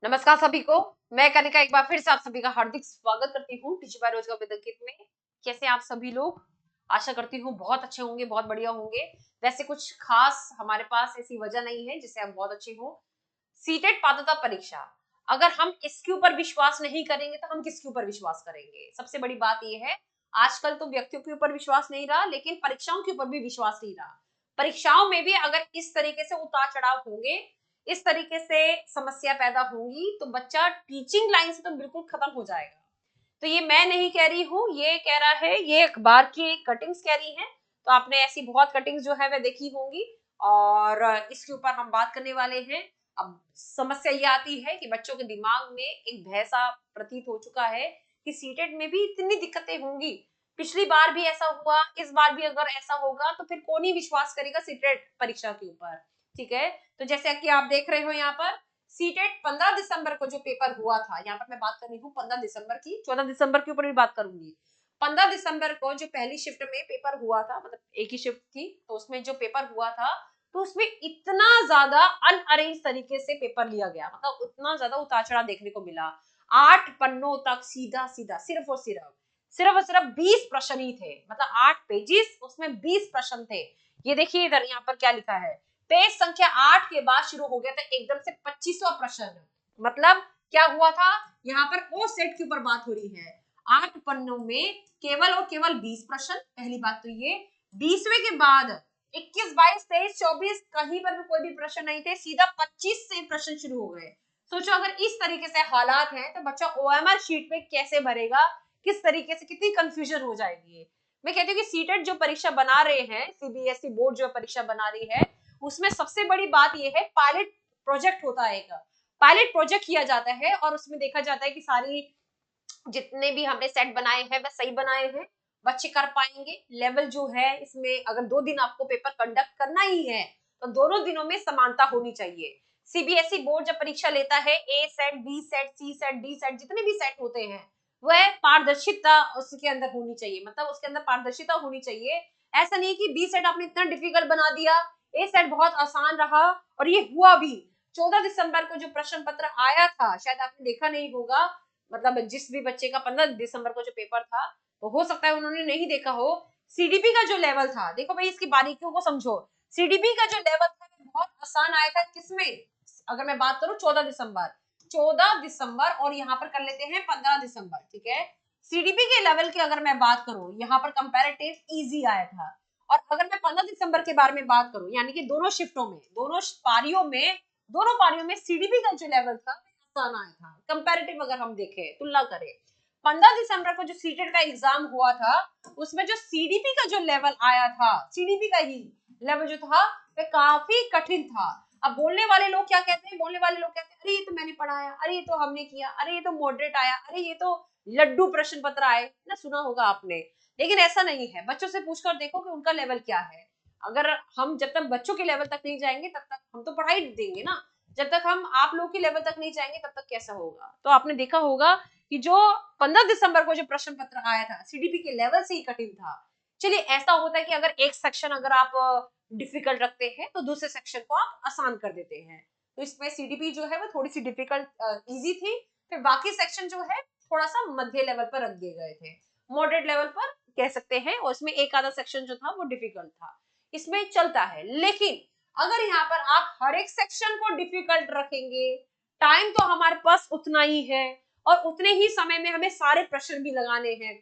नमस्कार सभी को। मैं कनिका एक बार फिर से आप सभी का हार्दिक स्वागत करती हूँ टीचर बाय रोजगार विद अंकित में। कैसे आप सभी लोग? आशा करती हूँ बहुत अच्छे होंगे, बहुत बढ़िया होंगे। वैसे कुछ खास हमारे पास ऐसी वजह नहीं है जिससे हम बहुत अच्छे हों। सीटेट पात्रता परीक्षा, अगर हम इसके ऊपर विश्वास नहीं करेंगे तो हम किसके ऊपर विश्वास करेंगे? सबसे बड़ी बात यह है, आजकल तो व्यक्तियों के ऊपर विश्वास नहीं रहा, लेकिन परीक्षाओं के ऊपर भी विश्वास नहीं रहा। परीक्षाओं में भी अगर इस तरीके से उतार चढ़ाव होंगे, इस तरीके से समस्या पैदा होंगी, तो बच्चा टीचिंग लाइन से तो बिल्कुल खत्म हो जाएगा। तो ये मैं नहीं कह रही हूँ, ये कह रहा है, ये अखबार की कटिंग्स कह रही हैं। तो आपने ऐसी बहुत कटिंग्स जो है वह देखी होंगी, और इसके ऊपर हम बात करने वाले हैं। अब समस्या ये आती है कि बच्चों के दिमाग में एक भय सा प्रतीत हो चुका है कि सीटेट में भी इतनी दिक्कतें होंगी। पिछली बार भी ऐसा हुआ, इस बार भी अगर ऐसा होगा तो फिर कौन ही विश्वास करेगा सीटेट परीक्षा के ऊपर? ठीक है। तो जैसे कि आप देख रहे हो यहाँ पर, सीटेट 15 दिसंबर को जो पेपर हुआ था, यहाँ पर मैं बात कर रही हूँ 15 दिसंबर की, 14 दिसंबर के ऊपर भी बात करूंगी। 15 दिसंबर को जो पहली शिफ्ट में पेपर हुआ था, मतलब एक ही शिफ्ट थी, तो उसमें जो पेपर हुआ था, तो उसमें इतना ज्यादा अनअरेंज तरीके से पेपर लिया गया, मतलब उतना ज्यादा उतार चढ़ाव देखने को मिला। 8 पन्नों तक सीधा सीधा सिर्फ और सिर्फ 20 प्रश्न ही थे, मतलब 8 पेजेस, उसमें 20 प्रश्न थे। ये देखिए इधर यहाँ पर क्या लिखा है, पेज संख्या 8 के बाद शुरू हो गया था एकदम से 25वां प्रश्न। मतलब क्या हुआ था, यहाँ पर ओ सेट के ऊपर बात हो रही है। 8 पन्नों में केवल और केवल 20 प्रश्न, पहली बात तो ये। 20वें के बाद 21, 22, 23, 24 कहीं पर भी कोई भी प्रश्न नहीं थे, सीधा 25 से प्रश्न शुरू हो गए। सोचो अगर इस तरीके से हालात हैं तो बच्चा ओएमआर शीट पे कैसे भरेगा, किस तरीके से, कितनी कंफ्यूजन हो जाएगी। मैं कहती हूँ कि सीटेट जो परीक्षा बना रहे हैं, सीबीएसई बोर्ड जो परीक्षा बना रही है, उसमें सबसे बड़ी बात यह है, पायलट प्रोजेक्ट होता है, एक पायलट प्रोजेक्ट किया जाता है, और उसमें देखा जाता है कि सारी जितने भी हमने सेट बनाए हैं वह सही बनाए हैं, बच्चे कर पाएंगे। लेवल जो है इसमें, अगर 2 दिन आपको पेपर कंडक्ट करना ही है तो दोनों दिनों में समानता होनी चाहिए। सीबीएसई बोर्ड जब परीक्षा लेता है, ए सेट, बी सेट, सी सेट, डी सेट, जितने भी सेट होते हैं, वह पारदर्शिता उसके अंदर होनी चाहिए, मतलब उसके अंदर पारदर्शिता होनी चाहिए। ऐसा नहीं कि बी सेट आपने इतना डिफिकल्ट बना दिया, ए सेट बहुत आसान रहा, और ये हुआ भी। 14 दिसंबर को जो प्रश्न पत्र आया था, शायद आपने देखा नहीं होगा, मतलब जिस भी बच्चे का 15 दिसंबर को जो पेपर था, तो हो सकता है उन्होंने नहीं देखा हो। सीडीपी का जो लेवल था, देखो भाई इसकी बारीकियों को समझो। सीडीपी का जो लेवल था बहुत आसान आया था, किसमें? अगर मैं बात करूं 14 दिसंबर और यहाँ पर कर लेते हैं 15 दिसंबर, ठीक है। सीडीपी के लेवल की अगर मैं बात करूं, यहाँ पर कंपैरेटिव इजी आया था। और अगर मैं 15 दिसंबर के बारे में बात करूं, यानी कि दोनों शिफ्टों में, दोनों पारियों में सीडीपी का जो लेवल था आसान आया था। कंपैरेटिव अगर हम देखें, तुलना करें, 15 दिसंबर को जो सीटेट का एग्जाम हुआ था, उसमें जो सीडीपी का जो लेवल आया था, सीडीपी का ही लेवल जो था वह काफी कठिन था। अब बोलने वाले लोग क्या कहते हैं, अरे ये तो मैंने पढ़ाया, अरे ये तो हमने किया, अरे ये तो मॉडरेट आया, अरे ये तो लड्डू प्रश्न पत्र आए ना, सुना होगा आपने। लेकिन ऐसा नहीं है, बच्चों से पूछकर देखो कि उनका लेवल क्या है। अगर हम जब तक बच्चों के लेवल तक नहीं जाएंगे, तब तक हम तो पढ़ाई देंगे ना। जब तक हम आप लोग के लेवल तक नहीं जाएंगे, तब तक कैसा होगा? तो आपने देखा होगा कि जो 15 दिसंबर को जो प्रश्न पत्र आया था, सीडीपी के लेवल से ही कठिन था। चलिए, ऐसा होता है कि अगर एक सेक्शन अगर आप डिफिकल्ट रखते हैं तो दूसरे सेक्शन को आप आसान कर देते हैं। तो इसमें सीडीपी जो है वो थोड़ी सी डिफिकल्ट इजी थी, फिर बाकी सेक्शन जो है थोड़ा सा मध्य लेवल पर रख दिए गए थे, मॉडरेट लेवल पर कह सकते हैं, और उसमें एक आधा सेक्शन जो था वो डिफिकल्ट था। इसमें चलता है, लेकिन अगर यहाँ पर आप हर एक सेक्शन को डिफिकल्ट रखेंगे, टाइम तो हमारे पास उतना ही है, और उतने ही समय में हमें सारे प्रश्न भी लगाने हैं,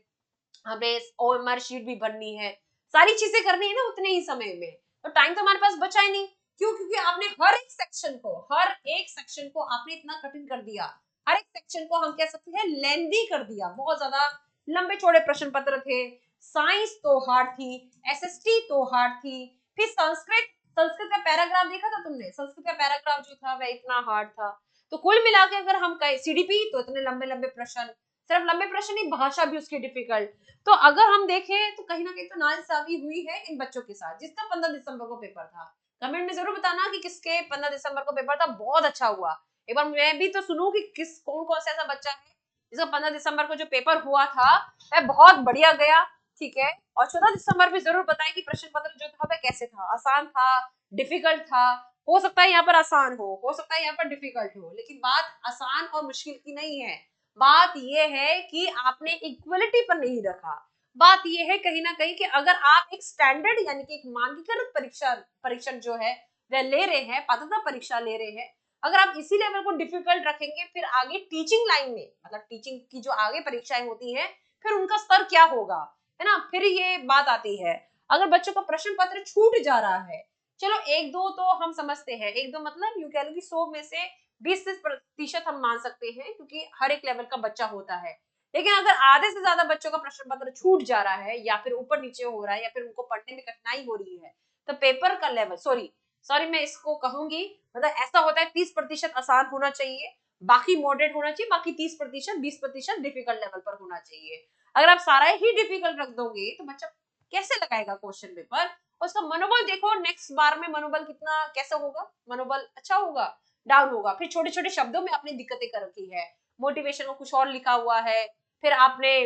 हमें ओएमआर शीट भी भरनी है, सारी चीजें करनी है ना उतने ही समय में, तो टाइम तो हमारे पास बचा ही नहीं। क्यों? क्योंकि आपने हर एक सेक्शन को आपने इतना कठिन कर दिया। हर एक सेक्शन को हम कह सकते हैं लेंदी कर दिया, बहुत ज्यादा लंबे चौड़े प्रश्न पत्र थे। साइंस तो हार्ड थी, एसएसटी तो हार्ड थी, फिर संस्कृत, संस्कृत का पैराग्राफ देखा था तुमने? संस्कृत का पैराग्राफ जो था वह इतना हार्ड था। तो कुल मिला के अगर हम कहें सीडीपी, तो इतने लंबे लंबे प्रश्न, सिर्फ लंबे प्रश्न नहीं, भाषा भी उसकी डिफिकल्ट। तो अगर हम देखें तो कहीं ना कहीं तो नाइंसाफी हुई है इन बच्चों के साथ, जिसका 15 दिसंबर को पेपर था। कमेंट में जरूर बताना कि किसके 15 दिसंबर को पेपर था, बहुत अच्छा हुआ। एक बार मैं भी तो सुनूं कि किस कौन कौन सा ऐसा बच्चा है जिसका 15 दिसंबर को जो पेपर हुआ था वह बहुत बढ़िया गया, ठीक है। और 14 दिसंबर भी जरूर बताएं कि प्रश्न पत्र जो था वह कैसे था, आसान था, डिफिकल्ट था, हो सकता है यहाँ पर आसान हो सकता है यहाँ पर डिफिकल्ट हो, लेकिन बात आसान और मुश्किल की नहीं है। बात ये है कि आपने इक्वलिटी पर नहीं रखा। बात ये है कहीं ना कहीं कि अगर आप एक स्टैंडर्ड यानी कि एक मानकीकृत परीक्षण जो है वह ले रहे हैं, पात्रता परीक्षा ले रहे हैं, अगर आप इसी लेवल को डिफिकल्ट रखेंगे, फिर आगे टीचिंग लाइन में, मतलब टीचिंग की जो आगे परीक्षाएं होती हैं, फिर उनका स्तर क्या होगा, है ना। फिर ये बात आती है, अगर बच्चों का प्रश्न पत्र छूट जा रहा है, चलो एक दो तो हम समझते हैं, एक दो मतलब यूं कह लो कि 100 में से 20-30% हम मान सकते हैं, क्योंकि हर एक लेवल का बच्चा होता है। लेकिन अगर आधे से ज्यादा बच्चों का प्रश्न पत्र छूट जा रहा है, या फिर ऊपर नीचे हो रहा है, या फिर उनको पढ़ने में कठिनाई हो रही है, तो पेपर का लेवल, सॉरी मैं इसको कहूंगी, मतलब ऐसा होता है 30% आसान होना चाहिए, बाकी मॉडरेट होना चाहिए, बाकी 30%, 20% डिफिकल्ट लेवल पर होना चाहिए। अगर आप सारा ही डिफिकल्ट रख दोगे तो बच्चा कैसे लगाएगा क्वेश्चन पेपर। और उसका मनोबल देखो, नेक्स्ट बार में मनोबल कितना कैसा होगा, मनोबल अच्छा होगा, डाउन होगा। फिर छोटे छोटे शब्दों में आपने दिक्कतें कर रखी है, मोटिवेशन को कुछ और लिखा हुआ है, फिर आपने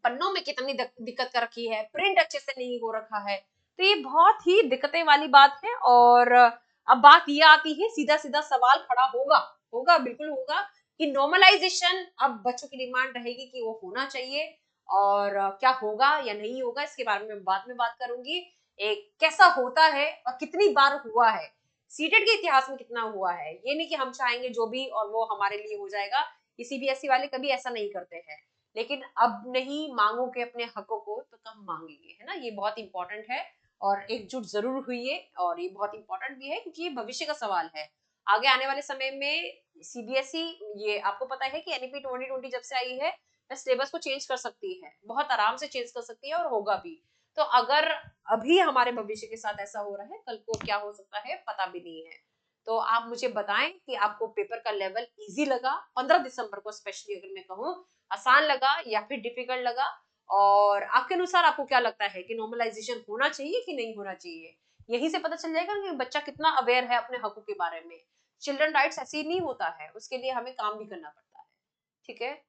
पन्नों में कितनी दिक्कत कर रखी है, प्रिंट अच्छे से नहीं हो रखा है, तो ये बहुत ही दिक्कतें वाली बात है। और अब बात ये आती है, सीधा सीधा सवाल खड़ा होगा, होगा बिल्कुल होगा, कि नॉर्मलाइजेशन अब बच्चों की डिमांड रहेगी कि वो होना चाहिए। और क्या होगा या नहीं होगा इसके बारे में बाद में बात करूंगी। एक कैसा होता है और कितनी बार हुआ है, सीटेट के इतिहास में कितना हुआ है, ये नहीं कि हम चाहेंगे जो भी और वो हमारे लिए हो जाएगा। सीबीएसई वाले कभी ऐसा नहीं करते हैं। लेकिन अब नहीं मांगोगे अपने हकों को तो कब मांगेंगे, है ना। ये बहुत इंपॉर्टेंट है, और एकजुट जरूर हुई है, और ये बहुत इंपॉर्टेंट भी है क्योंकि ये भविष्य का सवाल है। आगे आने वाले समय में सीबीएसई, ये आपको पता है कि एनईपी 2020 जब से आई है, सिलेबस को चेंज कर सकती है, बहुत आराम से चेंज कर सकती है, और होगा भी। तो अगर अभी हमारे भविष्य के साथ ऐसा हो रहा है, कल को क्या हो सकता है पता भी नहीं है। तो आप मुझे बताएं कि आपको पेपर का लेवल इजी लगा 15 दिसंबर को, स्पेशली अगर मैं कहूँ, आसान लगा या फिर डिफिकल्ट लगा। और आपके अनुसार आपको क्या लगता है कि नॉर्मलाइजेशन होना चाहिए कि नहीं होना चाहिए। यहीं से पता चल जाएगा कि बच्चा कितना अवेयर है अपने हकों के बारे में। चिल्ड्रन राइट्स ऐसे ही नहीं होता है, उसके लिए हमें काम भी करना पड़ता है। ठीक है।